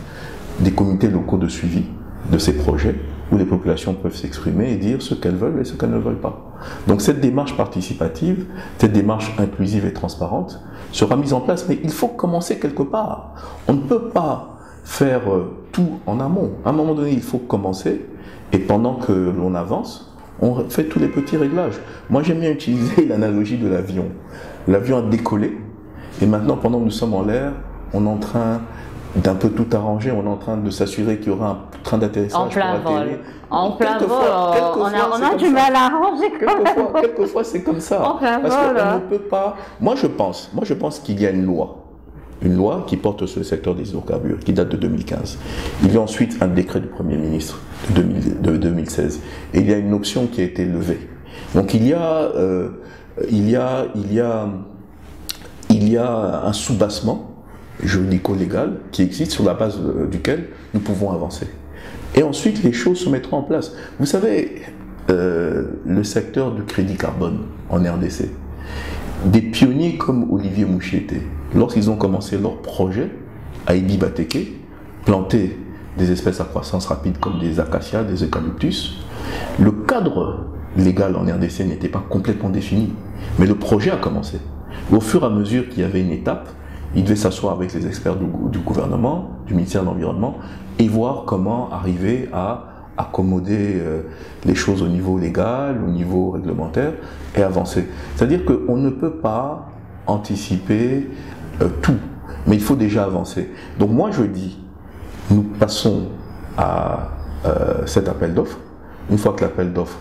[SPEAKER 2] des comités locaux de suivi de ces projets où les populations peuvent s'exprimer et dire ce qu'elles veulent et ce qu'elles ne veulent pas. Donc cette démarche participative, cette démarche inclusive et transparente sera mise en place, mais il faut commencer quelque part. On ne peut pas faire tout en amont. À un moment donné, il faut commencer et pendant que l'on avance, on fait tous les petits réglages. Moi, j'aime bien utiliser l'analogie de l'avion. L'avion a décollé et maintenant, pendant que nous sommes en l'air, on est en train d'un peu tout arranger, on est en train de s'assurer qu'il y aura un train d'atterrissage
[SPEAKER 1] en plein vol. En plein vol,
[SPEAKER 2] on
[SPEAKER 1] a du mal à arranger quand même.
[SPEAKER 2] Quelquefois, c'est comme ça.
[SPEAKER 1] En plein
[SPEAKER 2] parce
[SPEAKER 1] vol.
[SPEAKER 2] qu'on ne peut pas... Moi, je pense qu'il y a une loi qui porte sur le secteur des hydrocarbures, qui date de 2015. Il y a ensuite un décret du Premier ministre de 2016. Et il y a une option qui a été levée. Donc il y a un soubassement juridico-légal qui existe sur la base duquel nous pouvons avancer. Et ensuite, les choses se mettront en place. Vous savez, le secteur du crédit carbone en RDC, des pionniers comme Olivier Mouchiete, lorsqu'ils ont commencé leur projet à Ibi-Bateke, planter des espèces à croissance rapide comme des acacias, des eucalyptus, le cadre légal en RDC n'était pas complètement défini, mais le projet a commencé. Au fur et à mesure qu'il y avait une étape, il devait s'asseoir avec les experts du gouvernement, du ministère de l'Environnement, et voir comment arriver à accommoder les choses au niveau légal, au niveau réglementaire, et avancer. C'est-à-dire qu'on ne peut pas anticiper tout, mais il faut déjà avancer. Donc moi je dis, nous passons à cet appel d'offres. Une fois que l'appel d'offres,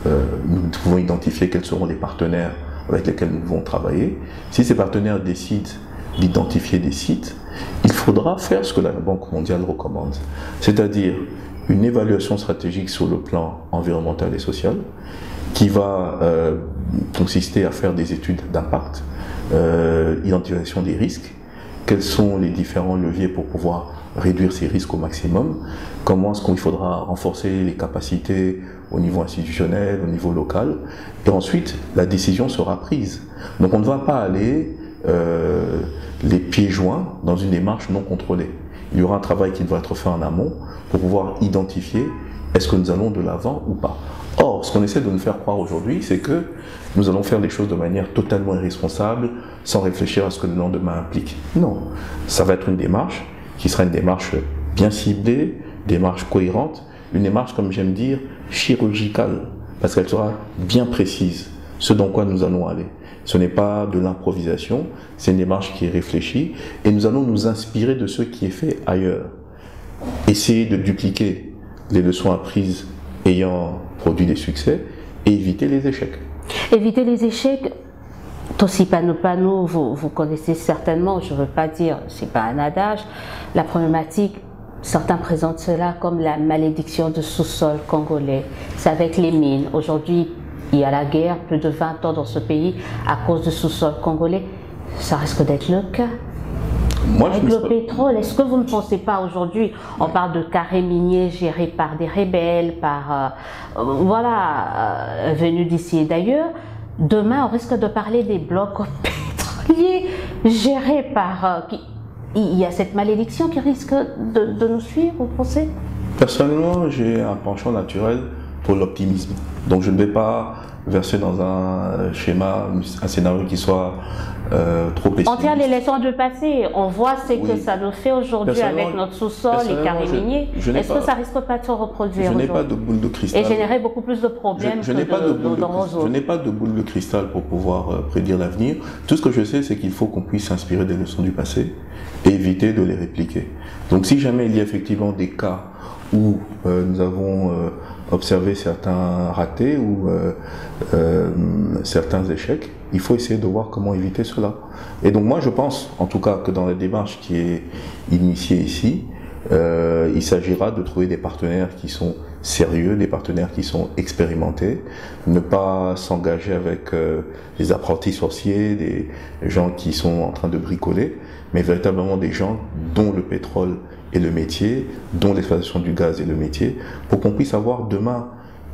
[SPEAKER 2] nous pouvons identifier quels seront les partenaires avec lesquels nous devons travailler. Si ces partenaires décident d'identifier des sites, il faudra faire ce que la Banque mondiale recommande, c'est-à-dire une évaluation stratégique sur le plan environnemental et social qui va consister à faire des études d'impact, identification des risques, quels sont les différents leviers pour pouvoir réduire ces risques au maximum, comment est-ce qu'il faudra renforcer les capacités au niveau institutionnel, au niveau local, et ensuite la décision sera prise. Donc on ne va pas aller les pieds joints dans une démarche non contrôlée. Il y aura un travail qui devra être fait en amont pour pouvoir identifier est-ce que nous allons de l'avant ou pas. Or, ce qu'on essaie de nous faire croire aujourd'hui, c'est que nous allons faire les choses de manière totalement irresponsable, sans réfléchir à ce que le lendemain implique. Non, ça va être une démarche qui sera une démarche bien ciblée, démarche cohérente, une démarche, comme j'aime dire, chirurgicale, parce qu'elle sera bien précise, ce dans quoi nous allons aller. Ce n'est pas de l'improvisation, c'est une démarche qui est réfléchie, et nous allons nous inspirer de ce qui est fait ailleurs. Essayer de dupliquer les leçons apprises ayant produit des succès et éviter les échecs.
[SPEAKER 1] Éviter les échecs, Tossi Pano, vous connaissez certainement, je ne veux pas dire, ce n'est pas un adage, la problématique, certains présentent cela comme la malédiction du sous-sol congolais. C'est avec les mines. Aujourd'hui, il y a la guerre, plus de 20 ans dans ce pays à cause du sous-sol congolais. Ça risque d'être le cas. Avec le pétrole, est-ce que vous ne pensez pas aujourd'hui, on parle de carrés miniers gérés par des rebelles, venus d'ici et d'ailleurs. Demain, on risque de parler des blocs pétroliers gérés par... il y a cette malédiction qui risque de nous suivre, vous pensez?
[SPEAKER 2] Personnellement, j'ai un penchant naturel pour l'optimisme. Donc je ne vais pas verser dans un schéma, un scénario qui soit trop pessimiste.
[SPEAKER 1] On tire les leçons du passé. On voit ce que ça nous fait aujourd'hui avec notre sous-sol, les carrés miniers. Est-ce que ça risque pas de se reproduire aujourd'hui?
[SPEAKER 2] Je n'ai pas de boule de cristal.
[SPEAKER 1] Et générer beaucoup plus de problèmes
[SPEAKER 2] je n'ai pas de boule de cristal pour pouvoir prédire l'avenir. Tout ce que je sais, c'est qu'il faut qu'on puisse s'inspirer des leçons du passé et éviter de les répliquer. Donc si jamais il y a effectivement des cas où nous avons observé certains ratés ou certains échecs, il faut essayer de voir comment éviter cela. Et donc moi je pense, en tout cas, que dans la démarche qui est initiée ici, il s'agira de trouver des partenaires qui sont sérieux, des partenaires qui sont expérimentés, ne pas s'engager avec des apprentis sorciers, des gens qui sont en train de bricoler, mais véritablement des gens dont le pétrole est le métier, dont l'exploitation du gaz est le métier, pour qu'on puisse avoir demain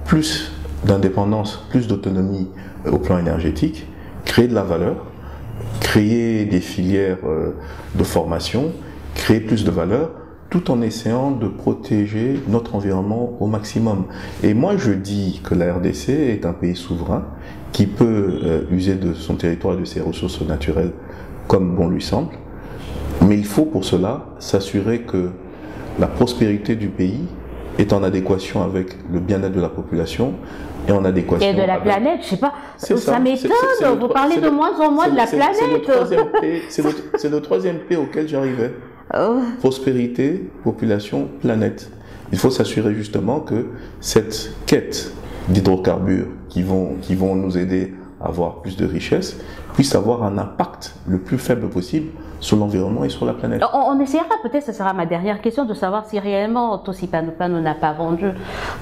[SPEAKER 2] plus d'indépendance, plus d'autonomie au plan énergétique, créer de la valeur, créer des filières de formation, créer plus de valeur, tout en essayant de protéger notre environnement au maximum. Et moi je dis que la RDC est un pays souverain qui peut user de son territoire et de ses ressources naturelles comme bon lui semble, mais il faut pour cela s'assurer que la prospérité du pays est en adéquation avec le bien-être de la population et en adéquation
[SPEAKER 1] et de la
[SPEAKER 2] avec...
[SPEAKER 1] planète, je sais pas, ça m'étonne, vous parlez de moins en moins de la planète.
[SPEAKER 2] C'est le troisième P auquel j'arrivais. Prospérité, population, planète. Il faut s'assurer justement que cette quête d'hydrocarbures qui vont nous aider à avoir plus de richesses puisse avoir un impact le plus faible possible sur l'environnement et sur la planète.
[SPEAKER 1] On essaiera, peut-être, ce sera ma dernière question, de savoir si réellement Tossi Pano n'a pas vendu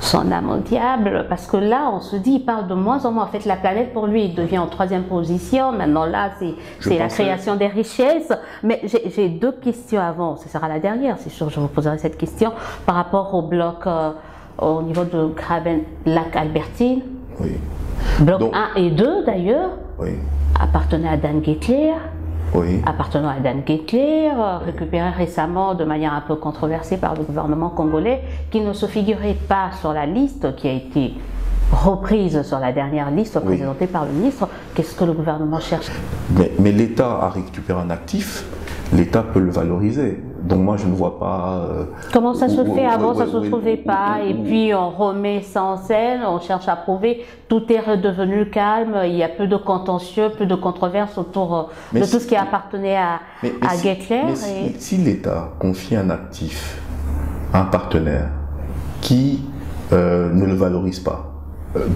[SPEAKER 1] son âme au diable, parce que là, on se dit, il parle de moins en moins. En fait, la planète, pour lui, il devient en 3e position. Maintenant, là, c'est la création des richesses. Mais j'ai 2 questions avant, ce sera la dernière, c'est sûr, je vous poserai cette question, par rapport au bloc, au niveau de Graben, lac Albertine.
[SPEAKER 2] Oui.
[SPEAKER 1] Bloc 1 et 2, d'ailleurs,
[SPEAKER 2] oui,
[SPEAKER 1] appartenaient à Dan Gettler.
[SPEAKER 2] Oui.
[SPEAKER 1] Appartenant à Dan Gettler, récupéré récemment de manière un peu controversée par le gouvernement congolais, qui ne se figurait pas sur la liste, qui a été reprise sur la dernière liste présentée par le ministre. Qu'est-ce que le gouvernement cherche?
[SPEAKER 2] Mais l'État a récupéré un actif, l'État peut le valoriser. Donc moi je ne vois pas...
[SPEAKER 1] Comment ça se fait? Avant ça ne se trouvait pas, et puis on remet ça en scène, on cherche à prouver, tout est redevenu calme, il y a peu de contentieux, peu de controverses autour de tout ce qui appartenait à Gettler.
[SPEAKER 2] Si l'État confie un actif à un partenaire qui ne le valorise pas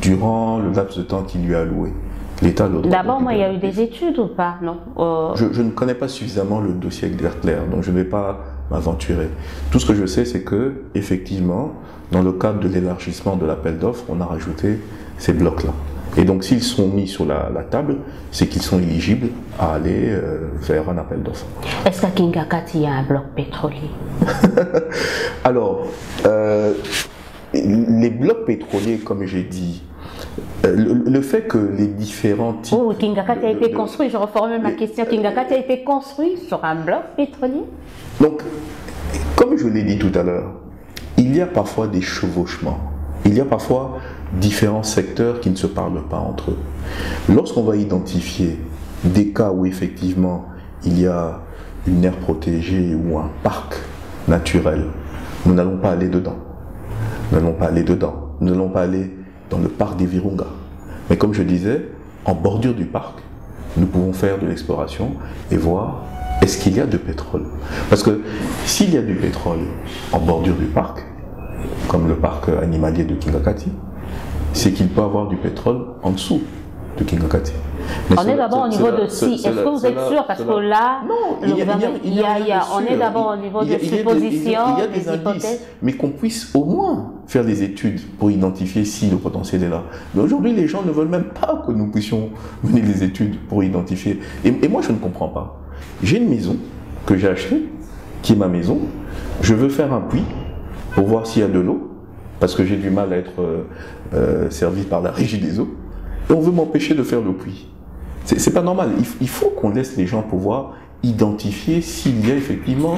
[SPEAKER 2] durant le laps de temps qu'il lui a alloué, l'État le droit.
[SPEAKER 1] D'abord, moi, il y a eu des études ou pas? Non.
[SPEAKER 2] Je ne connais pas suffisamment le dossier avec Gettler, donc je ne vais pas m'aventurer. Tout ce que je sais, c'est que, effectivement, dans le cadre de l'élargissement de l'appel d'offres, on a rajouté ces blocs-là. Et donc, s'ils sont mis sur la table, c'est qu'ils sont éligibles à aller vers un appel d'offres.
[SPEAKER 1] Est-ce qu'à Kingakati, il y a un bloc pétrolier?
[SPEAKER 2] Alors, les blocs pétroliers, comme j'ai dit, le fait que les différents types...
[SPEAKER 1] Oh, Kingakati a été construit, je reformule ma question. Kingakati a été construit sur un bloc pétrolier?
[SPEAKER 2] Donc, comme je l'ai dit tout à l'heure, il y a parfois des chevauchements. Il y a parfois différents secteurs qui ne se parlent pas entre eux. Lorsqu'on va identifier des cas où effectivement il y a une aire protégée ou un parc naturel, nous n'allons pas aller dedans. Nous n'allons pas aller dedans. Nous n'allons pas aller dans le parc des Virunga. Mais comme je disais, en bordure du parc, nous pouvons faire de l'exploration et voir est-ce qu'il y a de pétrole. Parce que s'il y a du pétrole en bordure du parc, comme le parc animalier de Kingakati, c'est qu'il peut avoir du pétrole en dessous de Kingakati.
[SPEAKER 1] On est d'abord au niveau de si. Est-ce que vous êtes sûr? Parce que là, on est d'abord au niveau de suppositions,
[SPEAKER 2] il y a des indices, mais qu'on puisse au moins faire des études pour identifier si le potentiel est là. Mais aujourd'hui, les gens ne veulent même pas que nous puissions mener des études pour identifier. Et moi, je ne comprends pas. J'ai une maison que j'ai achetée, qui est ma maison. Je veux faire un puits pour voir s'il y a de l'eau, parce que j'ai du mal à être servi par la régie des eaux. Et on veut m'empêcher de faire le puits. C'est pas normal. Il faut qu'on laisse les gens pouvoir identifier s'il y a effectivement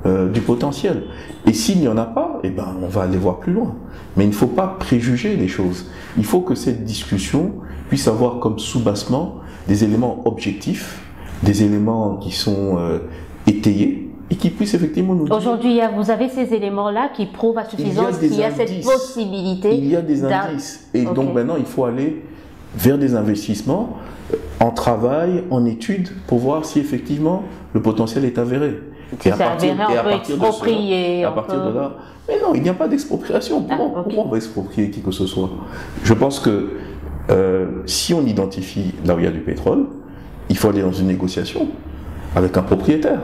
[SPEAKER 2] du potentiel. Et s'il n'y en a pas, eh ben, on va aller voir plus loin. Mais il ne faut pas préjuger les choses. Il faut que cette discussion puisse avoir comme soubassement des éléments objectifs des éléments qui sont étayés et qui puissent effectivement nous dire...
[SPEAKER 1] Aujourd'hui, vous avez ces éléments-là qui prouvent à suffisance qu'il y a cette possibilité.
[SPEAKER 2] Il y a des indices. Et donc maintenant, il faut aller vers des investissements en travail, en études, pour voir si effectivement le potentiel est avéré.
[SPEAKER 1] Si c'est avéré, on peut exproprier.
[SPEAKER 2] À partir de là... Mais non, il n'y a pas d'expropriation. Pourquoi on va exproprier qui que ce soit? Je pense que si on identifie là où il y a du pétrole, il faut aller dans une négociation avec un propriétaire.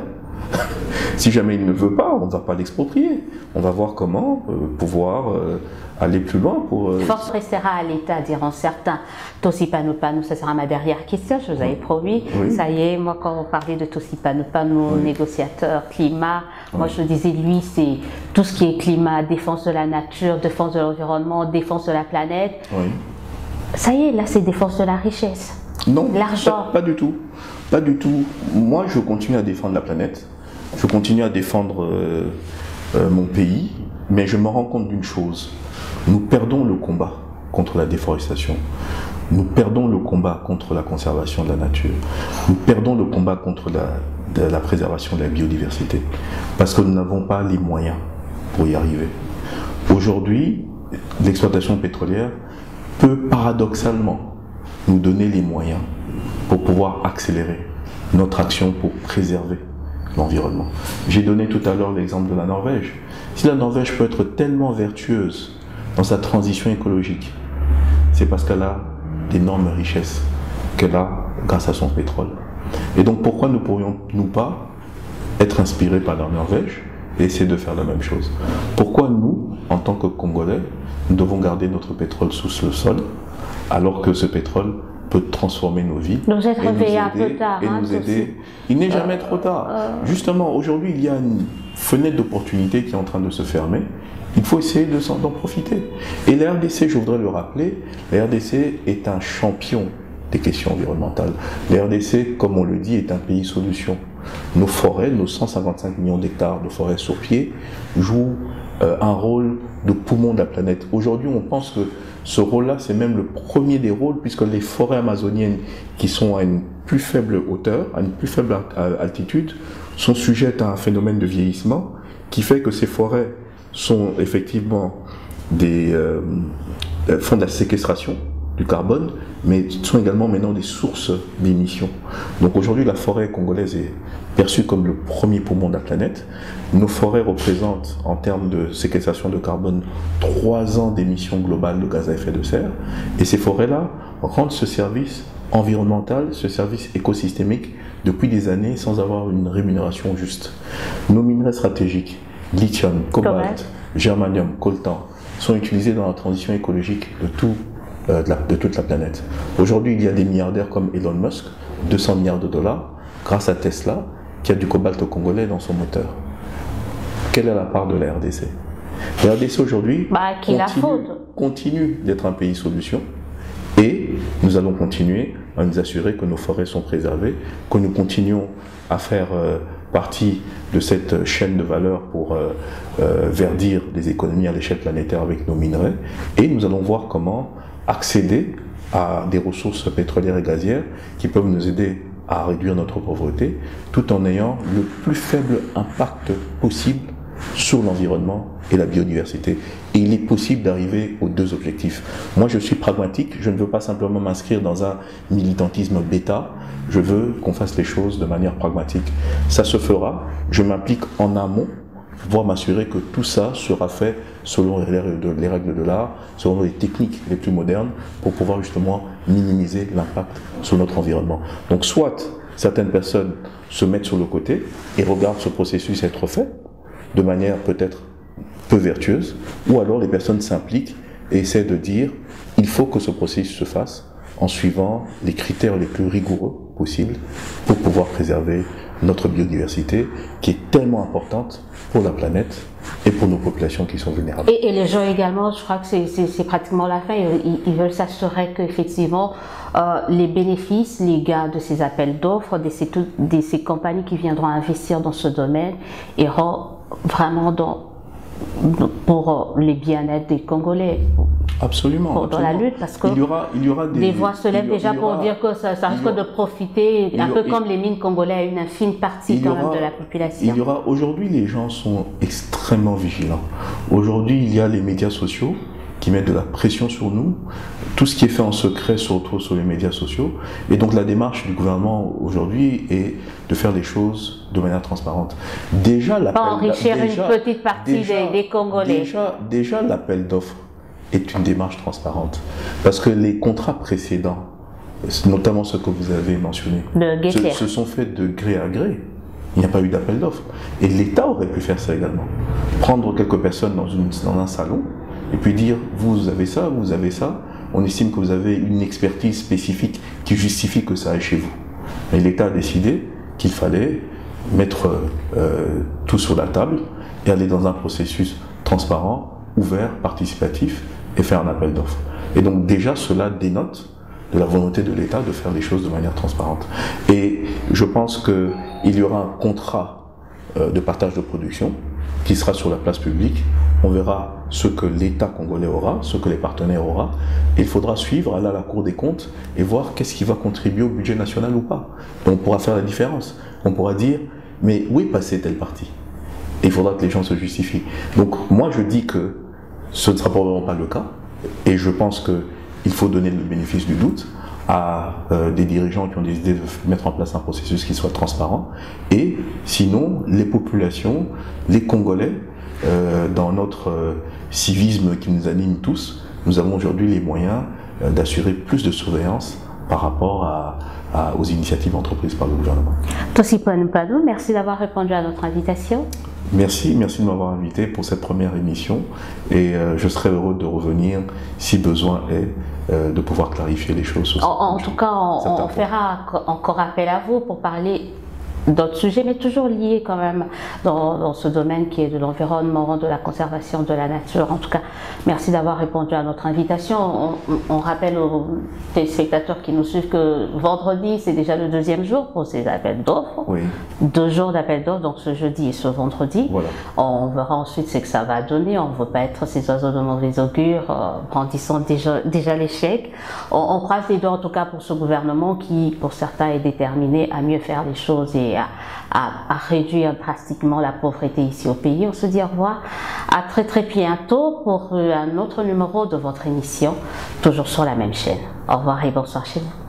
[SPEAKER 2] Si jamais il ne veut pas, on ne va pas l'exproprier. On va voir comment pouvoir aller plus loin pour...
[SPEAKER 1] Force restera à l'État, diront certains. Tosipano Pano, ça sera ma dernière question, je vous avais promis. Oui. Ça y est, moi quand on parlait de Tosipano Pano, négociateur, climat, moi je disais, lui, c'est tout ce qui est climat, défense de la nature, défense de l'environnement, défense de la planète. Oui. Ça y est, là c'est défense de la richesse.
[SPEAKER 2] Non,
[SPEAKER 1] l'argent.
[SPEAKER 2] Pas du tout. Pas du tout. Moi, je continue à défendre la planète. Je continue à défendre mon pays, mais je me rends compte d'une chose. Nous perdons le combat contre la déforestation. Nous perdons le combat contre la conservation de la nature. Nous perdons le combat contre la préservation de la biodiversité. Parce que nous n'avons pas les moyens pour y arriver. Aujourd'hui, l'exploitation pétrolière peut paradoxalement nous donner les moyens pour pouvoir accélérer notre action pour préserver l'environnement. J'ai donné tout à l'heure l'exemple de la Norvège. Si la Norvège peut être tellement vertueuse dans sa transition écologique, c'est parce qu'elle a d'énormes richesses qu'elle a grâce à son pétrole. Et donc pourquoi ne pourrions-nous pas être inspirés par la Norvège et essayer de faire la même chose? Pourquoi nous, en tant que Congolais, nous devons garder notre pétrole sous le sol alors que ce pétrole peut transformer nos vies
[SPEAKER 1] nous être réveillés un peu tard,
[SPEAKER 2] et nous aider. Il n'est jamais trop tard. Justement, aujourd'hui, il y a une fenêtre d'opportunité qui est en train de se fermer. Il faut essayer d'en profiter. Et la RDC, je voudrais le rappeler, la RDC est un champion des questions environnementales. La RDC, comme on le dit, est un pays solution. Nos forêts, nos 155 millions d'hectares de forêts sur pied, jouent un rôle de poumon de la planète. Aujourd'hui, on pense que ce rôle-là, c'est même le premier des rôles, puisque les forêts amazoniennes qui sont à une plus faible hauteur, à une plus faible altitude, sont sujettes à un phénomène de vieillissement qui fait que ces forêts sont effectivement font de la séquestration du carbone, mais sont également maintenant des sources d'émissions. Donc aujourd'hui, la forêt congolaise est perçue comme le premier poumon de la planète. Nos forêts représentent, en termes de séquestration de carbone, 3 ans d'émissions globales de gaz à effet de serre. Et ces forêts-là rendent ce service environnemental, ce service écosystémique, depuis des années sans avoir une rémunération juste. Nos minerais stratégiques, lithium, cobalt, germanium, coltan, sont utilisés dans la transition écologique de toute la planète. Aujourd'hui, il y a des milliardaires comme Elon Musk, 200 milliards de dollars, grâce à Tesla, qui a du cobalt congolais dans son moteur. Quelle est la part de la RDC? La RDC aujourd'hui continue d'être un pays solution, et nous allons continuer à nous assurer que nos forêts sont préservées, que nous continuons à faire partie de cette chaîne de valeur pour verdir les économies à l'échelle planétaire avec nos minerais, et nous allons voir comment accéder à des ressources pétrolières et gazières qui peuvent nous aider à réduire notre pauvreté, tout en ayant le plus faible impact possible sur l'environnement et la biodiversité. Et il est possible d'arriver aux deux objectifs. Moi, je suis pragmatique, je ne veux pas simplement m'inscrire dans un militantisme bêta, je veux qu'on fasse les choses de manière pragmatique. Ça se fera, je m'implique en amont, pour pouvoir m'assurer que tout ça sera fait selon les règles de l'art, selon les techniques les plus modernes, pour pouvoir justement minimiser l'impact sur notre environnement. Donc soit certaines personnes se mettent sur le côté et regardent ce processus être fait, de manière peut-être peu vertueuse, ou alors les personnes s'impliquent et essaient de dire il faut que ce processus se fasse en suivant les critères les plus rigoureux possibles pour pouvoir préserver notre biodiversité qui est tellement importante pour la planète et pour nos populations qui sont vulnérables.
[SPEAKER 1] Et les gens également, je crois que c'est pratiquement la fin, ils veulent s'assurer qu'effectivement les bénéfices, les gains de ces appels d'offres, de ces compagnies qui viendront investir dans ce domaine iront vraiment pour le bien-être des Congolais.
[SPEAKER 2] Absolument.
[SPEAKER 1] dans la lutte, parce que
[SPEAKER 2] il y aura
[SPEAKER 1] des voix se lèvent déjà pour dire que ça risque de profiter, un peu comme les mines congolais, à une infime partie quand même de la population.
[SPEAKER 2] Il y aura, aujourd'hui, les gens sont extrêmement vigilants. Aujourd'hui, il y a les médias sociaux qui mettent de la pression sur nous. Tout ce qui est fait en secret se retrouve sur les médias sociaux. Et donc la démarche du gouvernement aujourd'hui est de faire les choses de manière transparente. Déjà,
[SPEAKER 1] pas enrichir une petite partie des Congolais.
[SPEAKER 2] Déjà l'appel d'offres est une démarche transparente. Parce que les contrats précédents, notamment ceux que vous avez mentionnés, se sont faits de gré à gré. Il n'y a pas eu d'appel d'offres. Et l'État aurait pu faire ça également. Prendre quelques personnes dans un salon et puis dire, vous avez ça, on estime que vous avez une expertise spécifique qui justifie que ça aille chez vous. Mais l'État a décidé qu'il fallait mettre tout sur la table et aller dans un processus transparent, ouvert, participatif et faire un appel d'offres. Et donc déjà cela dénote de la volonté de l'État de faire les choses de manière transparente. Et je pense qu'il y aura un contrat de partage de production qui sera sur la place publique. On verra ce que l'État congolais aura, ce que les partenaires auront. Et il faudra suivre, aller à la Cour des comptes et voir qu'est-ce qui va contribuer au budget national ou pas. Et on pourra faire la différence. On pourra dire, mais où est passée telle partie? Et il faudra que les gens se justifient. Donc moi je dis que ce ne sera probablement pas le cas. Et je pense qu'il faut donner le bénéfice du doute à des dirigeants qui ont décidé de mettre en place un processus qui soit transparent. Et sinon, les populations, les Congolais, dans notre civisme qui nous anime tous, nous avons aujourd'hui les moyens d'assurer plus de surveillance par rapport aux initiatives entreprises par le gouvernement.
[SPEAKER 1] Tosipo Mpadou, merci d'avoir répondu à notre invitation.
[SPEAKER 2] Merci de m'avoir invité pour cette première émission et je serai heureux de revenir si besoin est de pouvoir clarifier les choses.
[SPEAKER 1] En tout cas, on fera encore appel à vous pour parler d'autres sujets, mais toujours liés quand même dans ce domaine qui est de l'environnement, de la conservation de la nature. En tout cas, merci d'avoir répondu à notre invitation. On rappelle aux téléspectateurs qui nous suivent que vendredi, c'est déjà le deuxième jour pour ces appels d'offres.
[SPEAKER 2] Oui.
[SPEAKER 1] 2 jours d'appels d'offres, donc ce jeudi et ce vendredi.
[SPEAKER 2] Voilà.
[SPEAKER 1] On verra ensuite ce que ça va donner. On ne veut pas être ces oiseaux de mauvais augure, brandissant déjà l'échec. On croise les doigts en tout cas pour ce gouvernement qui, pour certains, est déterminé à mieux faire les choses et à réduire drastiquement la pauvreté ici au pays. On se dit au revoir à très bientôt pour un autre numéro de votre émission, toujours sur la même chaîne. Au revoir et bonsoir chez vous.